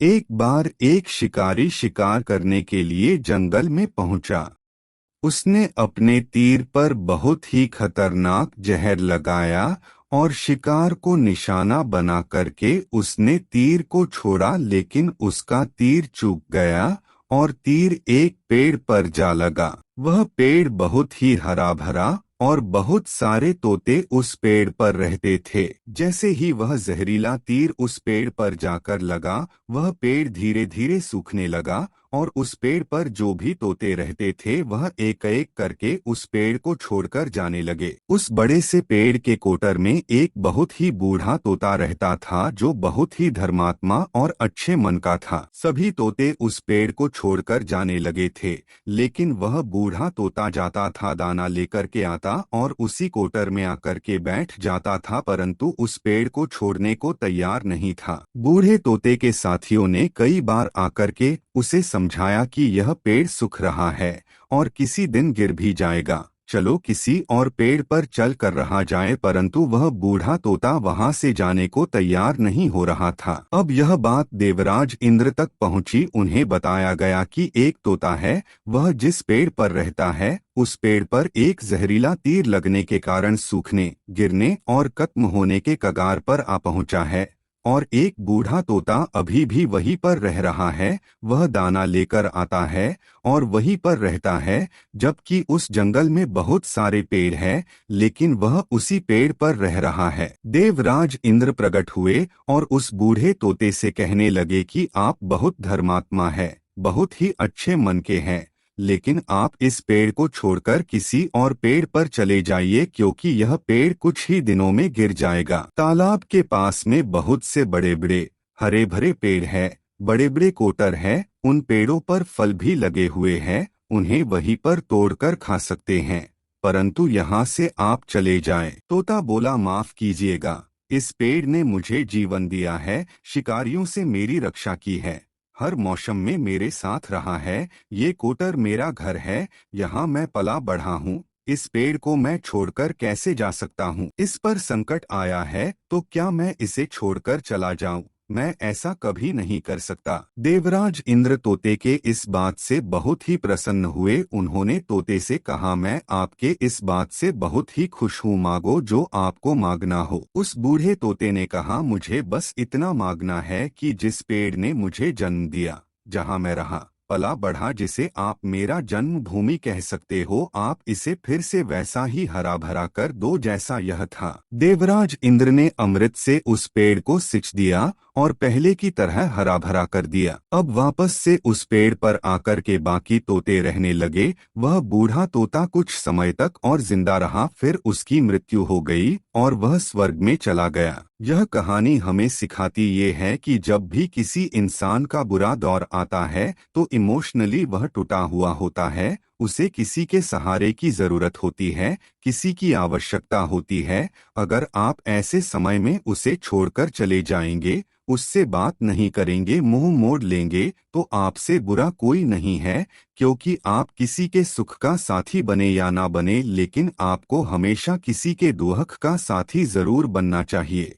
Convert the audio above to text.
एक बार एक शिकारी शिकार करने के लिए जंगल में पहुंचा। उसने अपने तीर पर बहुत ही खतरनाक जहर लगाया और शिकार को निशाना बना करके उसने तीर को छोड़ा, लेकिन उसका तीर चूक गया और तीर एक पेड़ पर जा लगा। वह पेड़ बहुत ही हरा भरा और बहुत सारे तोते उस पेड़ पर रहते थे। जैसे ही वह जहरीला तीर उस पेड़ पर जाकर लगा, वह पेड़ धीरे धीरे सूखने लगा और उस पेड़ पर जो भी तोते रहते थे वह एक एक करके उस पेड़ को छोड़कर जाने लगे। उस बड़े से पेड़ के कोटर में एक बहुत ही बूढ़ा तोता रहता था जो बहुत ही धर्मात्मा और अच्छे मन का था। सभी तोते उस पेड़ को छोड़कर जाने लगे थे, लेकिन वह बूढ़ा तोता जाता था, दाना लेकर के आता और उसी कोटर में आकर के बैठ जाता था, परंतु उस पेड़ को छोड़ने को तैयार नहीं था। बूढ़े तोते के साथियों ने कई बार आकर के उसे समझाया कि यह पेड़ सूख रहा है और किसी दिन गिर भी जाएगा, चलो किसी और पेड़ पर चल कर रहा जाए, परंतु वह बूढ़ा तोता वहां से जाने को तैयार नहीं हो रहा था। अब यह बात देवराज इंद्र तक पहुंची। उन्हें बताया गया कि एक तोता है, वह जिस पेड़ पर रहता है उस पेड़ पर एक जहरीला तीर लगने के कारण सूखने, गिरने और खत्म होने के कगार पर आ पहुंचा है और एक बूढ़ा तोता अभी भी वहीं पर रह रहा है। वह दाना लेकर आता है और वहीं पर रहता है, जबकि उस जंगल में बहुत सारे पेड़ हैं, लेकिन वह उसी पेड़ पर रह रहा है। देवराज इंद्र प्रकट हुए और उस बूढ़े तोते से कहने लगे कि आप बहुत धर्मात्मा है, बहुत ही अच्छे मन के हैं, लेकिन आप इस पेड़ को छोड़कर किसी और पेड़ पर चले जाइए, क्योंकि यह पेड़ कुछ ही दिनों में गिर जाएगा। तालाब के पास में बहुत से बड़े बड़े हरे भरे पेड़ हैं, बड़े बड़े कोटर हैं, उन पेड़ों पर फल भी लगे हुए हैं, उन्हें वहीं पर तोड़कर खा सकते हैं, परंतु यहाँ से आप चले जाएं। तोता बोला, माफ कीजिएगा, इस पेड़ ने मुझे जीवन दिया है, शिकारियों से मेरी रक्षा की है, हर मौसम में मेरे साथ रहा है, ये कोटर मेरा घर है, यहाँ मैं पला बढ़ा हूँ, इस पेड़ को मैं छोड़कर कैसे जा सकता हूँ? इस पर संकट आया है तो क्या मैं इसे छोड़कर चला जाऊँ? मैं ऐसा कभी नहीं कर सकता। देवराज इंद्र तोते के इस बात से बहुत ही प्रसन्न हुए। उन्होंने तोते से कहा, मैं आपके इस बात से बहुत ही खुश हूँ, मांगो जो आपको मांगना हो। उस बूढ़े तोते ने कहा, मुझे बस इतना मांगना है कि जिस पेड़ ने मुझे जन्म दिया, जहाँ मैं रहा पला बढ़ा, जिसे आप मेरा जन्मभूमि कह सकते हो, आप इसे फिर से वैसा ही हरा भरा कर दो जैसा यह था। देवराज इंद्र ने अमृत से उस पेड़ को सिंच दिया और पहले की तरह हरा भरा कर दिया। अब वापस से उस पेड़ पर आकर के बाकी तोते रहने लगे। वह बूढ़ा तोता कुछ समय तक और जिंदा रहा, फिर उसकी मृत्यु हो गई और वह स्वर्ग में चला गया। यह कहानी हमें सिखाती ये है कि जब भी किसी इंसान का बुरा दौर आता है तो इमोशनली वह टूटा हुआ होता है, उसे किसी के सहारे की जरूरत होती है, किसी की आवश्यकता होती है। अगर आप ऐसे समय में उसे छोड़कर चले जाएंगे, उससे बात नहीं करेंगे, मुंह मोड़ लेंगे, तो आपसे बुरा कोई नहीं है, क्योंकि आप किसी के सुख का साथी बने या ना बने, लेकिन आपको हमेशा किसी के दुख का साथी जरूर बनना चाहिए।